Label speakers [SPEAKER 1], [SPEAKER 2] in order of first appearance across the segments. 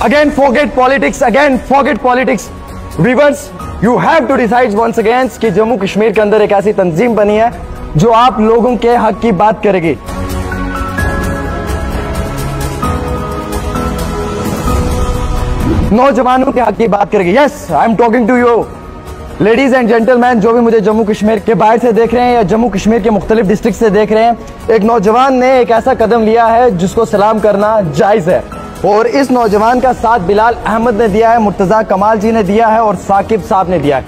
[SPEAKER 1] Again, forget politics. Again, forget politics. Viewers, you have to decide once again कि जम्मू कश्मीर के अंदर एक ऐसी तंजीम बनी है जो आप लोगों के हक की बात करेगी। नौजवानों के हक की बात करेगी। Yes, I am talking to you ladies and gentleman, जो भी मुझे जम्मू कश्मीर के बाहर से देख रहे हैं या जम्मू कश्मीर के मुख्तलिफ डिस्ट्रिक्ट से देख रहे हैं, एक नौजवान ने एक ऐसा कदम लिया है जिसको सलाम करना जायज है। और इस नौजवान का साथ बिलाल अहमद ने दिया है, मुर्तजा कमाल जी ने दिया है और साकिब साहब ने दिया है।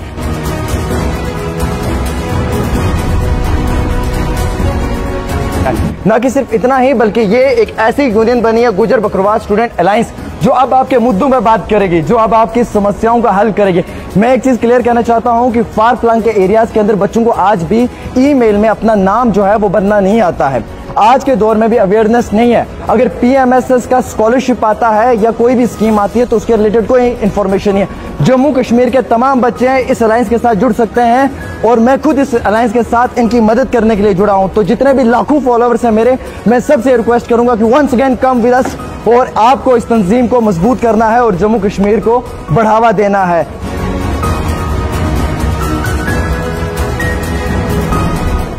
[SPEAKER 1] ना कि सिर्फ इतना ही, बल्कि ये एक ऐसी यूनियन बनी है गुजर बकरवाल स्टूडेंट अलायंस, जो अब आपके मुद्दों में बात करेगी, जो अब आपकी समस्याओं का हल करेगी। मैं एक चीज क्लियर कहना चाहता हूं कि फार फ्लंग के एरियाज के अंदर बच्चों को आज भी ईमेल में अपना नाम जो है वो भरना नहीं आता है। आज के दौर में भी अवेयरनेस नहीं है। अगर PMSS का स्कॉलरशिप आता है या कोई भी स्कीम आती है तो उसके रिलेटेड कोई इंफॉर्मेशन नहीं है। जम्मू कश्मीर के तमाम बच्चे इस अलायंस के साथ जुड़ सकते हैं और मैं खुद इस अलायंस के साथ इनकी मदद करने के लिए जुड़ा हूं। तो जितने भी लाखों फॉलोअर्स हैं मेरे, मैं सबसे रिक्वेस्ट करूंगा कि once again come with us, और आपको इस तंजीम को मजबूत करना है और जम्मू कश्मीर को बढ़ावा देना है।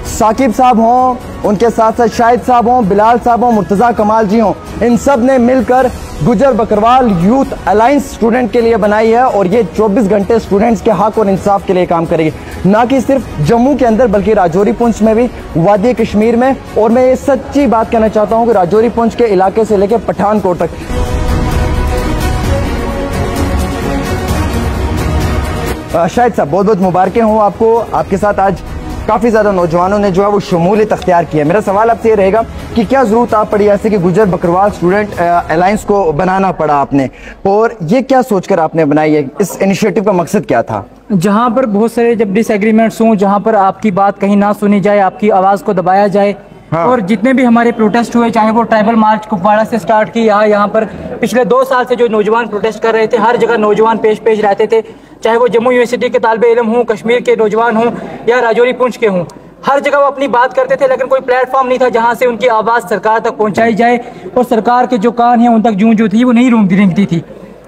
[SPEAKER 1] साकिब साहब हों, उनके साथ साथ शाहिद साहब हों, बिलाल साहब हों, मुर्तजा कमाल जी हों, इन सब ने मिलकर गुजर बकरवाल यूथ अलायंस स्टूडेंट के लिए बनाई है और ये 24 घंटे स्टूडेंट्स के हक और इंसाफ के लिए काम करेगी। ना कि सिर्फ जम्मू के अंदर बल्कि राजौरी पुंछ में भी, वादी कश्मीर में, और मैं ये सच्ची बात कहना चाहता हूँ कि राजौरी पुंछ के इलाके से लेकर पठानकोट तक। शाहिद साहब, बहुत बहुत मुबारकें हों आपको। आपके साथ आज काफी ज्यादा नौजवानों ने जो है वो शमूलियत अख्तियार की है। मेरा सवाल आपसे ये रहेगा कि क्या जरूरत आप पड़ी ऐसे कि गुजर बकरवाल स्टूडेंट अलायंस को बनाना पड़ा आपने, और ये क्या सोचकर आपने बनाई है? इस इनिशिएटिव का मकसद क्या था?
[SPEAKER 2] जहाँ पर बहुत सारे जब डिसएग्रीमेंट्स हों, जहाँ पर आपकी बात कहीं ना सुनी जाए, आपकी आवाज को दबाया जाए। हाँ। और जितने भी हमारे प्रोटेस्ट हुए, चाहे वो ट्राइबल मार्च कुपवाड़ा से स्टार्ट की, यहाँ पर पिछले 2 साल से जो नौजवान प्रोटेस्ट कर रहे थे, हर जगह नौजवान पेश रहते थे, चाहे वो जम्मू यूनिवर्सिटी के तालिबे इल्म हों, कश्मीर के नौजवान हों या राजौरी पुंछ के हों, हर जगह वो अपनी बात करते थे, लेकिन कोई प्लेटफॉर्म नहीं था जहां से उनकी आवाज़ सरकार तक पहुंचाई जाए और सरकार के जो कान हैं उन तक जूं जो थी वो नहीं रेंगती थी।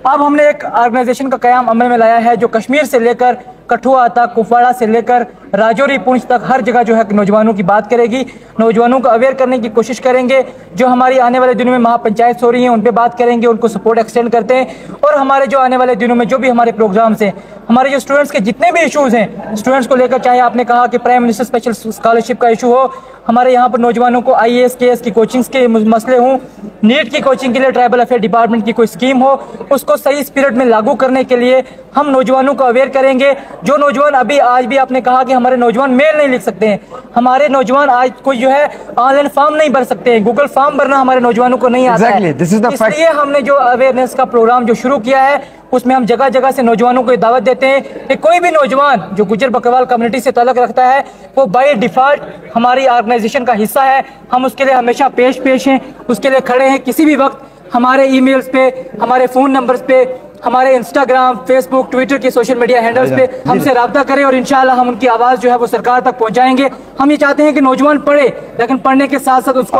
[SPEAKER 2] अब हमने एक ऑर्गेनाइजेशन का क़याम अमल में लाया है जो कश्मीर से लेकर कठुआ तक, कुपवाड़ा से लेकर राजौरी पुंछ तक हर जगह जो है नौजवानों की बात करेगी, नौजवानों को अवेयर करने की कोशिश करेंगे। जो हमारी आने वाले दिनों में महापंचायत हो रही हैं उन पे बात करेंगे, उनको सपोर्ट एक्सटेंड करते हैं। और हमारे जो आने वाले दिनों में जो भी हमारे प्रोग्राम्स हैं, हमारे जो स्टूडेंट्स के जितने भी इशूज़ हैं स्टूडेंट्स को लेकर, चाहे आपने कहा कि प्राइम मिनिस्टर स्पेशल स्कॉलरशिप का इशू हो, हमारे यहाँ पर नौजवानों को IAS KS की कोचिंग्स के मसले हों, नीट की कोचिंग के लिए ट्राइबल अफेयर डिपार्टमेंट की कोई स्कीम हो, उसको सही स्पिरिट में लागू करने के लिए हम नौजवानों को अवेयर करेंगे। जो नौजवान अभी आज भी आपने कहा कि हमारे नौजवान मेल नहीं लिख सकते हैं, हमारे नौजवान आज कोई जो है ऑनलाइन फॉर्म नहीं भर सकते हैं, गूगल फॉर्म भरना हमारे नौजवानों को नहीं आता है। इसलिए हमने जो अवेयरनेस का प्रोग्राम जो शुरू किया है उसमें हम जगह जगह से नौजवानों को दावत देते हैं कि कोई भी नौजवान जो गुजर बकरवाल कम्युनिटी से ताल्लुक रखता है वो बाय डिफॉल्ट हमारी ऑर्गेनाइजेशन का हिस्सा है। हम उसके लिए हमेशा पेश हैं, उसके लिए खड़े हैं। किसी भी वक्त हमारे ईमेल्स पे, हमारे फ़ोन नंबर्स पे, हमारे इंस्टाग्राम, फेसबुक, ट्विटर के सोशल मीडिया हैंडल्स पे हमसे रब्ता करें और इंशाल्लाह हम उनकी आवाज़ जो है वो सरकार तक पहुंचाएंगे। हम ये चाहते हैं कि नौजवान पढ़े, लेकिन पढ़ने के साथ साथ उसको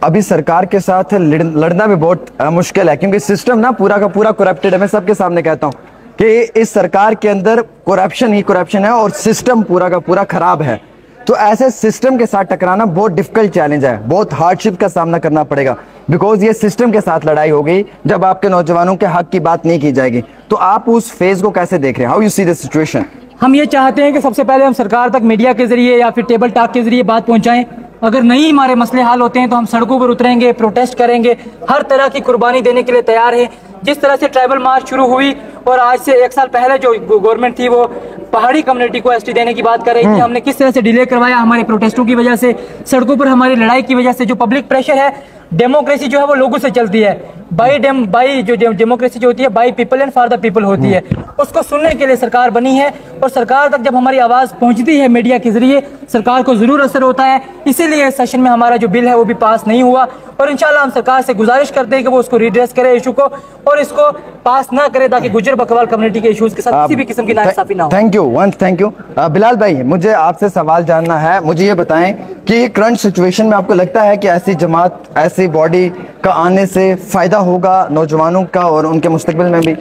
[SPEAKER 1] अभी सरकार के साथ लड़ना भी बहुत मुश्किल है, क्योंकि सिस्टम ना पूरा का पूरा करप्टेड है। मैं सबके सामने कहता हूँ कि इस सरकार के अंदर करप्शन ही करप्शन है और सिस्टम पूरा का पूरा खराब है। तो ऐसे सिस्टम के साथ टकराना बहुत डिफिकल्ट चैलेंज है, बहुत हार्डशिप का सामना करना पड़ेगा, बिकॉज ये सिस्टम के साथ लड़ाई हो गई जब आपके नौजवानों के हक की बात नहीं की जाएगी। तो आप उस फेज को कैसे देख रहे हैं? How you see the situation?
[SPEAKER 2] हम ये चाहते हैं कि सबसे पहले हम सरकार तक मीडिया के जरिए या फिर टेबल टॉक के जरिए बात पहुंचाएं। अगर नहीं हमारे मसले हल होते हैं तो हम सड़कों पर उतरेंगे, प्रोटेस्ट करेंगे, हर तरह की कुर्बानी देने के लिए तैयार हैं। जिस तरह से ट्राइबल मार्च शुरू हुई और आज से 1 साल पहले जो गवर्नमेंट थी वो पहाड़ी कम्युनिटी को ST देने की बात कर रही थी, हमने किस तरह से डिले करवाया हमारे प्रोटेस्टों की वजह से, सड़कों पर हमारी लड़ाई की वजह से। जो पब्लिक प्रेशर है, डेमोक्रेसी जो है वो लोगों से चलती है, बाई जो डेमोक्रेसी जो होती है by people and for the people होती है, उसको सुनने के लिए सरकार बनी है। और सरकार तक जब हमारी आवाज़ पहुंचती है मीडिया के जरिए, सरकार को जरूर असर होता है। इसीलिए इस सेशन में हमारा जो बिल है वो भी पास नहीं हुआ और इंशाल्लाह हम सरकार से गुजारिश करते हैं कि वो उसको रिड्रेस करे इशू को और इसको पास ना करे, ताकि गुजर बकरवाल कम्युनिटी के इश्यूज के साथ किसी भी किस्म की नाइंसाफी ना हो।
[SPEAKER 1] Thank you. बिलाल भाई, मुझे आपसे सवाल जानना है। मुझे ये बताएं कि करंट सिचुएशन में आपको लगता है कि ऐसी जमात, ऐसी बॉडी का आने से फ़ायदा होगा नौजवानों का और उनके मुस्तकबिल में भी?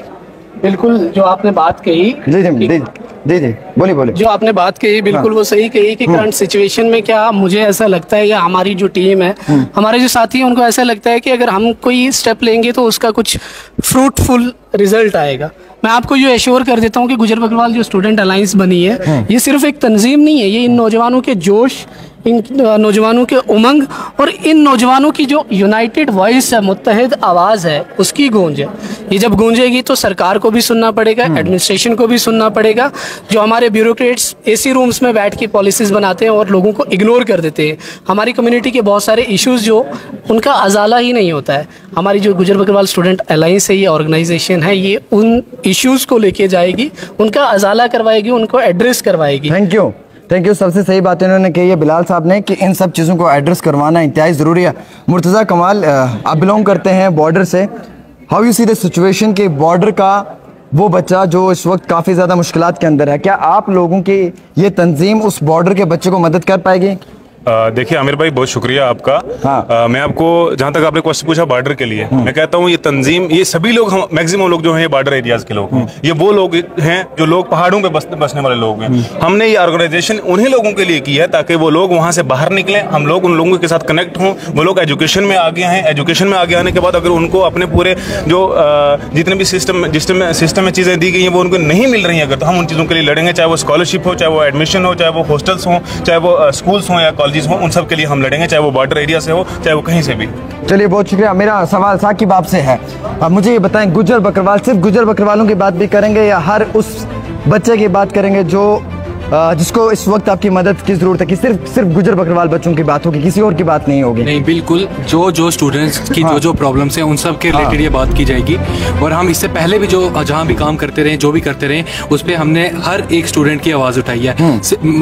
[SPEAKER 3] बिल्कुल, जो आपने बात कही,
[SPEAKER 1] जी बोलिए।
[SPEAKER 3] जो आपने बात कही बिल्कुल वो सही कही कि करंट सिचुएशन में क्या मुझे ऐसा लगता है या हमारी जो टीम है, हमारे जो साथी हैं, उनको ऐसा लगता है कि अगर हम कोई स्टेप लेंगे तो उसका कुछ फ्रूटफुल रिजल्ट आएगा। मैं आपको ये एश्योर कर देता हूँ कि गुजर बकरवाल जो स्टूडेंट अलायंस बनी है, ये सिर्फ एक तंजीम नहीं है, ये इन नौजवानों के जोश, इन नौजवानों के उमंग और इन नौजवानों की जो यूनाइटेड वॉइस है, मुत्तहिद आवाज़ है, उसकी गूंज है। ये जब गूंजेगी तो सरकार को भी सुनना पड़ेगा, एडमिनिस्ट्रेशन को भी सुनना पड़ेगा। जो हमारे ब्यूरोक्रेट्स एसी रूम्स में बैठ के पॉलिसीज़ बनाते हैं और लोगों को इग्नोर कर देते हैं, हमारी कम्युनिटी के बहुत सारे इश्यूज़ जो उनका अजाला ही नहीं होता है, हमारी जो गुजर बकरवाल स्टूडेंट अलायंस है, ये ऑर्गेनाइजेशन है, ये उन इश्यूज़ को लेके जाएगी, उनका अजाला करवाएगी, उनको एड्रेस करवाएगी।
[SPEAKER 1] Thank you. सबसे सही बात इन्होंने कही है बिलाल साहब ने कि इन सब चीज़ों को एड्रेस करवाना इंतहाई ज़रूरी है। मुर्तज़ा कमाल, आप बिलोंग करते हैं बॉर्डर से, how you see the situation कि बॉर्डर का वो बच्चा जो इस वक्त काफ़ी ज़्यादा मुश्किलात के अंदर है, क्या आप लोगों की ये तंजीम उस बॉर्डर के बच्चे को मदद कर पाएगी?
[SPEAKER 4] देखिए आमिर भाई, बहुत शुक्रिया आपका। हाँ। मैं आपको, जहाँ तक आपने क्वेश्चन पूछा बॉर्डर के लिए, मैं कहता हूँ ये तंजीम, ये सभी लोग, हम मैक्सिमम लोग जो हैं ये बॉर्डर एरियाज के लोग हैं, ये वो लोग हैं जो लोग पहाड़ों पे बसने वाले लोग हैं। हमने ये ऑर्गेनाइजेशन उन्हीं लोगों के लिए की है ताकि वो लोग वहाँ से बाहर निकलें, हम लोग उन लोगों के साथ कनेक्ट हों, वो लोग एजुकेशन में आगे हैं। एजुकेशन में आगे आने के बाद अगर उनको अपने पूरे जो जितने भी सिस्टम में चीज़ें दी गई हैं वो उनको नहीं मिल रही हैं अगर, तो हम उन चीज़ों के लिए लड़ेंगे, चाहे वो स्कॉलरशिप हो, चाहे वो एडमिशन हो, चाहे वो हॉस्टल्स हों, चाहे वो स्कूल्स हों या कॉलेजेस हों, उन सब के लिए हम लड़ेंगे, चाहे वो बॉर्डर एरिया से हो, चाहे वो कहीं से भी।
[SPEAKER 1] चलिए, बहुत शुक्रिया। मेरा सवाल साकिब आपसे है, अब मुझे ये बताएं, गुजर बकरवाल, सिर्फ गुजर बकरवालों की बात भी करेंगे या हर उस बच्चे की बात करेंगे जो जिसको इस वक्त आपकी मदद की जरूरत है, कि सिर्फ गुजर बकरवाल बच्चों की बात होगी, किसी और की बात नहीं होगी?
[SPEAKER 5] नहीं, बिल्कुल, जो स्टूडेंट्स की जो प्रॉब्लम्स हैं उन सब के रिलेटेड ये बात की जाएगी। और हम इससे पहले भी जो जहाँ भी काम करते रहे, जो भी करते रहे, उस पर हमने हर एक स्टूडेंट की आवाज़ उठाई है।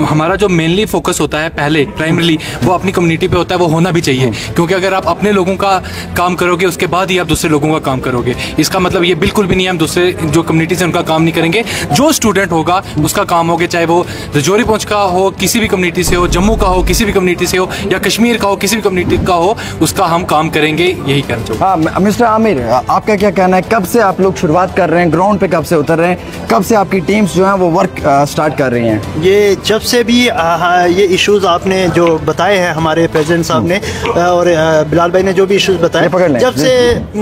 [SPEAKER 5] हमारा जो मेनली फोकस होता है पहले प्राइमरली वो अपनी कम्युनिटी पे होता है, वो होना भी चाहिए, क्योंकि अगर आप अपने लोगों का काम करोगे उसके बाद ही आप दूसरे लोगों का काम करोगे। इसका मतलब ये बिल्कुल भी नहीं है हम दूसरे जो कम्युनिटी से उनका काम नहीं करेंगे। जो स्टूडेंट होगा उसका काम होगा, चाहे वो रजौरी पहुंच का हो, किसी भी कम्युनिटी से हो, जम्मू का हो, किसी भी कम्युनिटी से हो, या कश्मीर का हो, किसी भी कम्युनिटी का हो, उसका हम काम करेंगे, यही करना चाहिए।
[SPEAKER 1] हाँ, मिस्टर आमिर, आपका क्या कहना है, कब से आप लोग शुरुआत कर रहे हैं, ग्राउंड पे कब से उतर रहे हैं, कब से आपकी टीम्स जो हैं वो वर्क स्टार्ट कर रही हैं?
[SPEAKER 6] ये जब से भी ये इश्यूज आपने जो बताए हैं हमारे प्रेसिडेंट साहब ने और बिलाल भाई ने जो भी इश्यूज बताए, जब से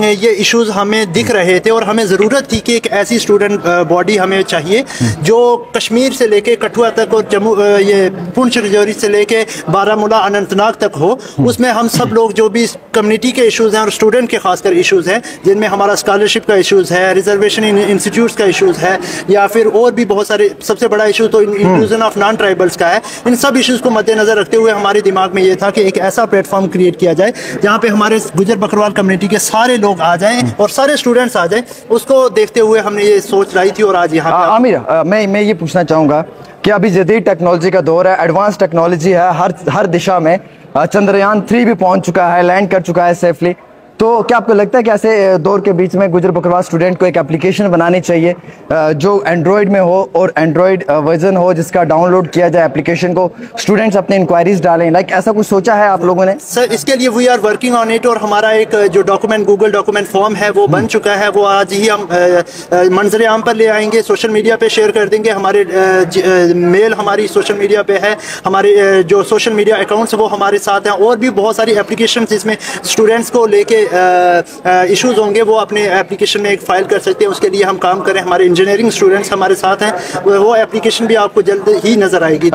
[SPEAKER 6] ये इश्यूज हमें दिख रहे थे और हमें ज़रूरत थी कि एक ऐसी स्टूडेंट बॉडी हमें चाहिए जो कश्मीर से लेके कठुआ तक और जम्मू, ये पुंछ रजौरी से लेके बारामूला अनंतनाग तक हो, उसमें हम सब लोग जो भी कम्युनिटी के इश्यूज़ हैं और स्टूडेंट के खासकर इश्यूज़ हैं, जिनमें हमारा स्कॉलरशिप का इश्यूज़ है, रिजर्वेशन इंस्टीट्यूट्स का इश्यूज़ है, या फिर और भी बहुत सारे, सबसे बड़ा इशू तो इंक्लूजन ऑफ नॉन ट्राइबल्स का है। इन सब इश्यूज़ को मद्देनजर रखते हुए हमारे दिमाग में ये था कि एक ऐसा प्लेटफॉर्म क्रिएट किया जाए जहाँ पे हमारे गुजर बकरवाल कम्युनिटी के सारे लोग आ जाएं और सारे स्टूडेंट्स आ जाएं। उसको देखते हुए हमने ये सोच लाई थी और आज यहाँ
[SPEAKER 1] आमिर, मैं ये पूछना चाहूँगा कि अभी जदीद टेक्नोलॉजी का दौर है, एडवांस टेक्नोलॉजी है हर दिशा में। चंद्रयान 3 भी पहुंच चुका है, लैंड कर चुका है सेफली। तो क्या आपको लगता है कि ऐसे दौर के बीच में गुजर बकरवाल स्टूडेंट को एक एप्लीकेशन बनानी चाहिए जो एंड्रॉयड में हो और एंड्रॉयड वर्जन हो, जिसका डाउनलोड किया जाए एप्लीकेशन को, स्टूडेंट्स अपने इंक्वायरीज डालें, लाइक ऐसा कुछ सोचा है आप लोगों ने?
[SPEAKER 6] सर, इसके लिए we are working on it और हमारा एक जो डॉक्यूमेंट, गूगल डॉक्यूमेंट फॉर्म है वो बन चुका है। वो आज ही हम मंजर आम पर ले आएंगे, सोशल मीडिया पे शेयर कर देंगे। हमारे मेल हमारी सोशल मीडिया पे है, हमारे जो सोशल मीडिया अकाउंट्स वो हमारे साथ हैं, और भी बहुत सारी एप्लीकेशन इसमें स्टूडेंट्स को लेके इश्यूज होंगे, वो अपने एप्लीकेशन में एक फाइल कर सकते हैं। उसके लिए हम काम करें, हमारे इंजीनियरिंग स्टूडेंट्स हमारे साथ हैं, वो एप्लीकेशन भी आपको जल्द ही नजर आएगी।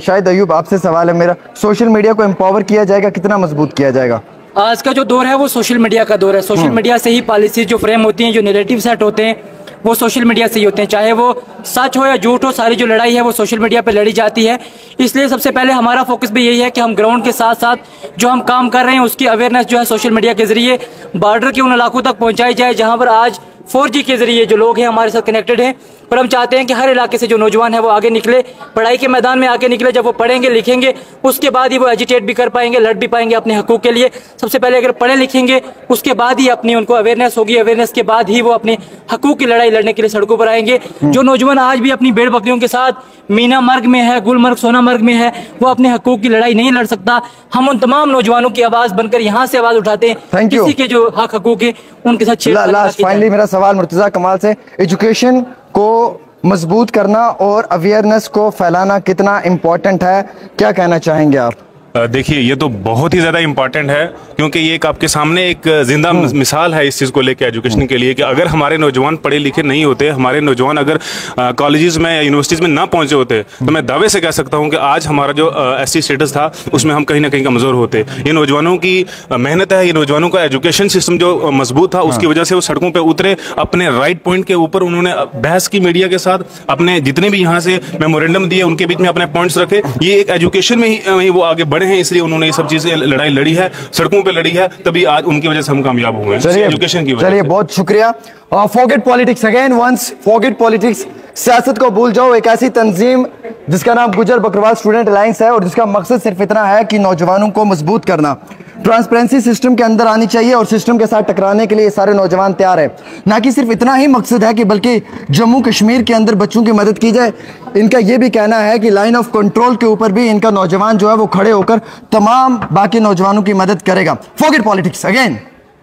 [SPEAKER 1] शायद अयूब, आपसे सवाल है मेरा, सोशल मीडिया को एम्पावर किया जाएगा, कितना मजबूत किया जाएगा?
[SPEAKER 2] आज का जो दौर है वो सोशल मीडिया का दौर है। सोशल मीडिया से ही पॉलिसी जो फ्रेम होती हैं, जो नैरेटिव सेट होते हैं, वो सोशल मीडिया से ही होते हैं। चाहे वो सच हो या झूठ हो, सारी जो लड़ाई है वो सोशल मीडिया पे लड़ी जाती है। इसलिए सबसे पहले हमारा फोकस भी यही है कि हम ग्राउंड के साथ साथ जो हम काम कर रहे हैं उसकी अवेयरनेस जो है सोशल मीडिया के जरिए बॉर्डर के उन इलाकों तक पहुंचाई जाए जहां पर आज 4G के जरिए जो लोग हैं हमारे साथ कनेक्टेड हैं, और हम चाहते हैं कि हर इलाके से जो नौजवान है वो आगे निकले, पढ़ाई के मैदान में आगे निकले। जब वो पढ़ेंगे लिखेंगे उसके बाद ही वो एजिटेट भी कर पाएंगे, लड़ भी पाएंगे अपने हकूक़ के लिए। सबसे पहले अगर पढ़े लिखेंगे उसके बाद ही अपनी उनको अवेयरनेस होगी, अवेयरनेस के बाद ही वो अपने हकूक़ की लड़ाई लड़ने के लिए सड़कों पर आएंगे। जो नौजवान आज भी अपनी भेड़ बकरियों के साथ मीना मर्ग में है, गुलमर्ग सोनामर्ग में है, वो अपने हकूक़ की लड़ाई नहीं लड़ सकता। हम उन तमाम नौजवानों की आवाज़ बनकर यहाँ से आवाज़ उठाते हैं, किसी के जो हक हकूक़ है उनके साथ
[SPEAKER 1] लास्ट फाइनली मेरा सवाल मुर्तज़ा कमाल से, एजुकेशन को मजबूत करना और अवेयरनेस को फैलाना कितना इम्पोर्टेंट है, क्या कहना चाहेंगे आप?
[SPEAKER 4] देखिए ये तो बहुत ही ज़्यादा इम्पॉर्टेंट है, क्योंकि ये एक आपके सामने एक जिंदा मिसाल है इस चीज़ को लेकर एजुकेशन के लिए, कि अगर हमारे नौजवान पढ़े लिखे नहीं होते, हमारे नौजवान अगर कॉलेजेस में या यूनिवर्सिटीज़ में ना पहुंचे होते, तो मैं दावे से कह सकता हूं कि आज हमारा जो एससी स्टेटस था उसमें हम कहीं ना कहीं कमज़ोर होते। ये नौजवानों की मेहनत है, ये नौजवानों का एजुकेशन सिस्टम जो मजबूत था उसकी वजह से वो सड़कों पर उतरे, अपने राइट पॉइंट के ऊपर उन्होंने बहस की मीडिया के साथ, अपने जितने भी यहाँ से मेमोरेंडम दिए उनके बीच में अपने पॉइंट्स रखे। ये एक एजुकेशन में ही वो आगे बढ़े हैं, इसलिए उन्होंने ये सब चीजें लड़ाई लड़ी है, सड़कों पे लड़ी है, तभी आज उनकी वजह से हम कामयाब हुए हैं, एजुकेशन की वजह से।
[SPEAKER 1] चलिए बहुत शुक्रिया। Forget politics again once, forget politics, सियासत को भूल जाओ। एक ऐसी तंजीम जिसका नाम गुजर बकरवाल स्टूडेंट अलायंस है और जिसका मकसद सिर्फ इतना है कि नौजवानों को मजबूत करना, ट्रांसपेरेंसी सिस्टम के अंदर आनी चाहिए और सिस्टम के साथ टकराने के लिए ये सारे नौजवान तैयार है। ना कि सिर्फ इतना ही मकसद है कि बल्कि जम्मू कश्मीर के अंदर बच्चों की मदद की जाए, इनका ये भी कहना है कि लाइन ऑफ कंट्रोल के ऊपर भी इनका नौजवान जो है वो खड़े होकर तमाम बाकी नौजवानों की मदद करेगा। फॉरगेट पॉलिटिक्स अगेन,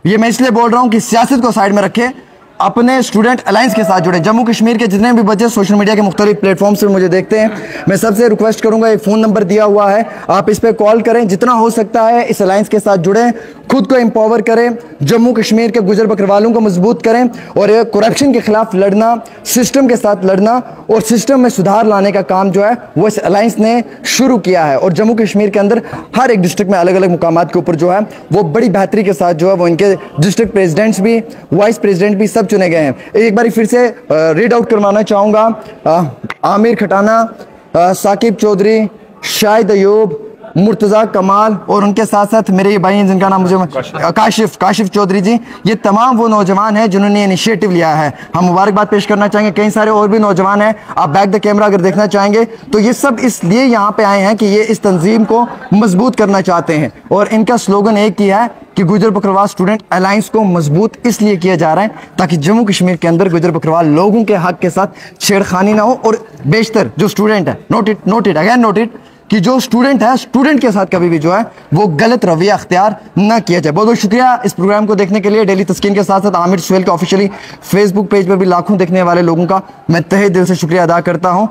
[SPEAKER 1] ये मैं इसलिए बोल रहा हूँ कि सियासत को साइड में रखे, अपने स्टूडेंट अलायंस के साथ जुड़े। जम्मू कश्मीर के जितने भी बच्चे सोशल मीडिया के मुख्तलिफ प्लेटफॉर्म से मुझे देखते हैं, मैं सबसे रिक्वेस्ट करूंगा, एक फ़ोन नंबर दिया हुआ है, आप इस पर कॉल करें, जितना हो सकता है इस अलायंस के साथ जुड़ें, खुद को एम्पावर करें, जम्मू कश्मीर के गुजर बकरवालों को मजबूत करें और करप्शन के खिलाफ लड़ना, सिस्टम के साथ लड़ना और सिस्टम में सुधार लाने का काम जो है वो इस अलायंस ने शुरू किया है। और जम्मू कश्मीर के अंदर हर एक डिस्ट्रिक्ट में अलग अलग मुकामात के ऊपर जो है वो बड़ी बेहतरी के साथ जो है वो इनके डिस्ट्रिक्ट प्रेसिडेंट्स भी, वाइस प्रेसिडेंट भी सब चुने गए हैं। एक बार फिर से रीड आउट करवाना चाहूँगा, आमिर खटाना, साकिब चौधरी, शाहिद अयूब, मुर्तज़ा कमाल और उनके साथ साथ मेरे ये भाई हैं जिनका नाम मुझे काशिफ चौधरी जी, ये तमाम वो नौजवान हैं जिन्होंने इनिशिएटिव लिया है। हम मुबारकबाद पेश करना चाहेंगे। कई सारे और भी नौजवान हैं, आप बैक द कैमरा अगर देखना चाहेंगे तो ये सब इसलिए यहाँ पे आए हैं कि ये इस तंजीम को मजबूत करना चाहते हैं और इनका स्लोगन एक ही है कि गुजर बकरवाल स्टूडेंट अलायंस को मजबूत इसलिए किया जा रहा है ताकि जम्मू कश्मीर के अंदर गुजर बकरवाल लोगों के हक के साथ छेड़खानी ना हो और बेशतर जो स्टूडेंट है, नोट इट कि जो स्टूडेंट है, स्टूडेंट के साथ कभी भी जो है वो गलत रवैया अख्तियार ना किया जाए। बहुत बहुत शुक्रिया इस प्रोग्राम को देखने के लिए। डेली तस्कीन के साथ साथ आमिर सुहेल के ऑफिशियली फेसबुक पेज पर भी लाखों देखने वाले लोगों का मैं तहे दिल से शुक्रिया अदा करता हूं।